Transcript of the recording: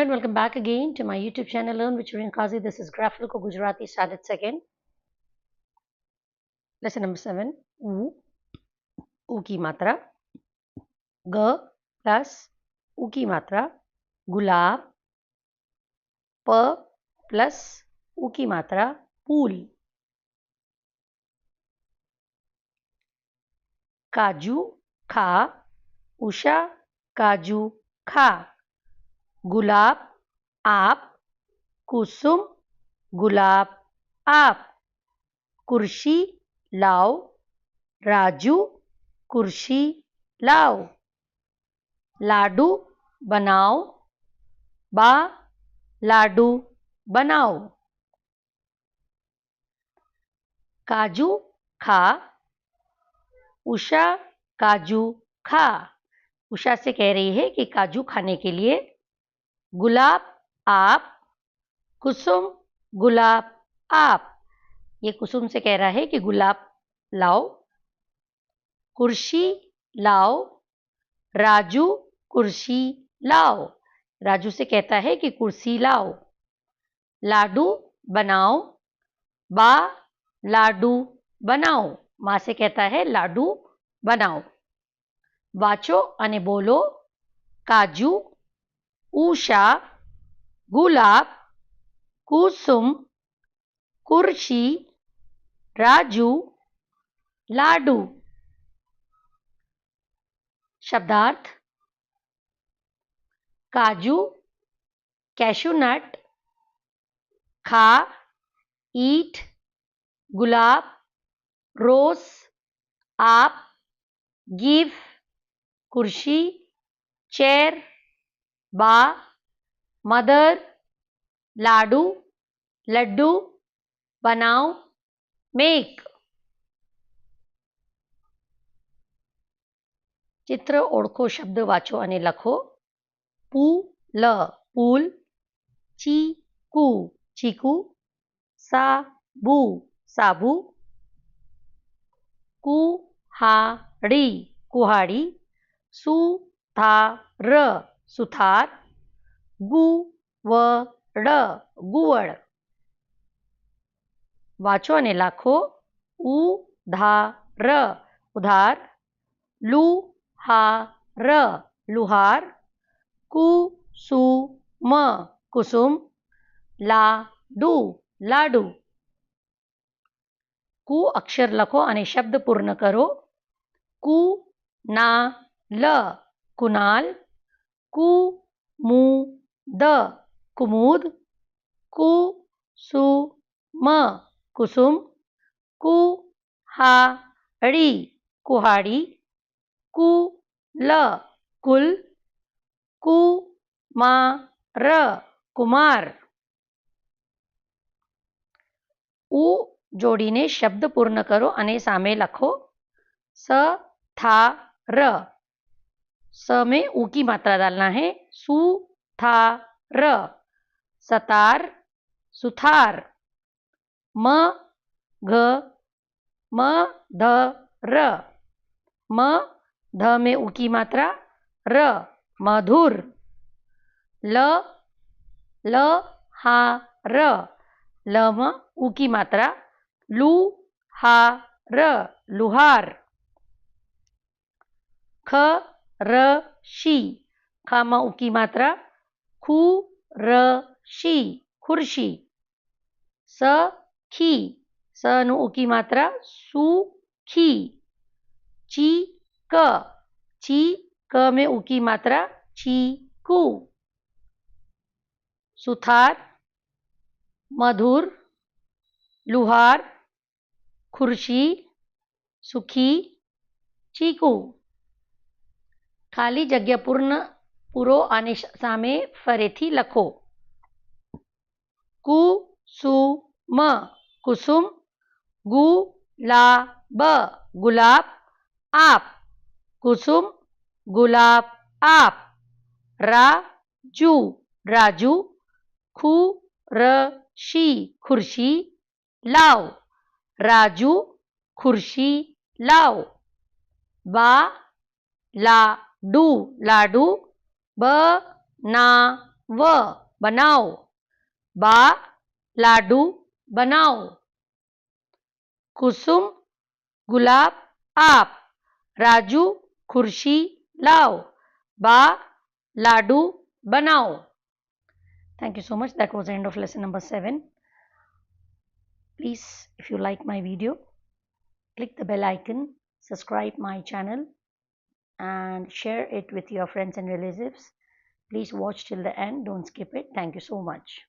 Alright, welcome back again to my YouTube channel Learn with Shireen Qazi. This is Graphical Gujarati Standard Second. Lesson number 7. U की मात्रा. G plus U की मात्रा. गुलाब. P plus U की मात्रा. फूल. काजू खा. उषा काजू खा. गुलाब आप. कुसुम गुलाब आप. कुर्सी लाओ. राजू कुर्सी लाओ. लाडू बनाओ. बा लाडू बनाओ. काजू खा. उषा काजू खा. उषा से कह रही है कि काजू खाने के लिए. गुलाब आप. कुसुम गुलाब आप. ये कुसुम से कह रहा है कि गुलाब लाओ. कुर्सी लाओ. राजू कुर्सी लाओ. राजू से कहता है कि कुर्सी लाओ. लाडू बनाओ. बा लाडू बनाओ. माँ से कहता है लाडू बनाओ. वाचो अने बोलो. काजू उषा गुलाब कुसुम कुर्सी राजू लाडू. शब्दार्थ. काजू कैशू नट. खा ईट. गुलाब रोज आप. गिव कुर्सी चेयर. बा मदर. लाडू लड्डू. बनाओ मेक. चित्र ओळखो. शब्द वाचो અને લખો. પૂલ પૂલ. ચીકુ ચીકુ. સાબુ સાબુ. કુહાડી કુહાડી. સુથાર સુથાર. ગુવડ ગુવડ. વાંચો અને લખો. ઉધાર ઉધાર. લુહાર લુહાર. કુસુમ કુસુમ. લાડુ લાડુ. કુ અક્ષર લખો અને શબ્દ પૂર્ણ કરો. કુનાલ કુનાલ. કુમુદ કુમુદ. કુસુમ કુસુમ. કુહાડી કુહાડી. કુલ કુલ. કુમાર કુમાર. ઉ જોડીને શબ્દ પૂર્ણ કરો અને સામે લખો. सथार. स में ऊ की मात्रा डालना है. सुथार सतार सुथार. मघ मधर. म ध में ऊ की मात्रा. र मधुर. लहार. ल में ऊ की मात्रा. लुहार लुहार. खरशी. ख में ऊ की मात्रा. खुरशी खुर्शी. सखी. स नु ऊ की मात्रा. सुखी. चीक चीक में ऊ की मात्रा. चीकू. सुथार मधुर. लुहार खुर्शी. सुखी चीकू. खाली जग्या પૂરો અને સામે ફરીથી લખો. કુસુમ કુસુમ. ગુલાબ ગુલાબ આપ. કુસુમ ગુલાબ આપ. રાજુ રાજુ. ખુરશી ખુરશી લાવ. રાજુ ખુરશી લાવ. બા લાડુ લાડુ. બનાવો व बनाओ, बा लाडू बनाओ, कुसुम गुलाब आप, राजू खुर्शी लाओ, बा लाडू बनाओ. Thank you so much. That was the end of lesson number 7. Please, if you like my video, click the bell icon, subscribe my channel, and share it with your friends and relatives. Please watch till the end. Don't skip it. Thank you so much.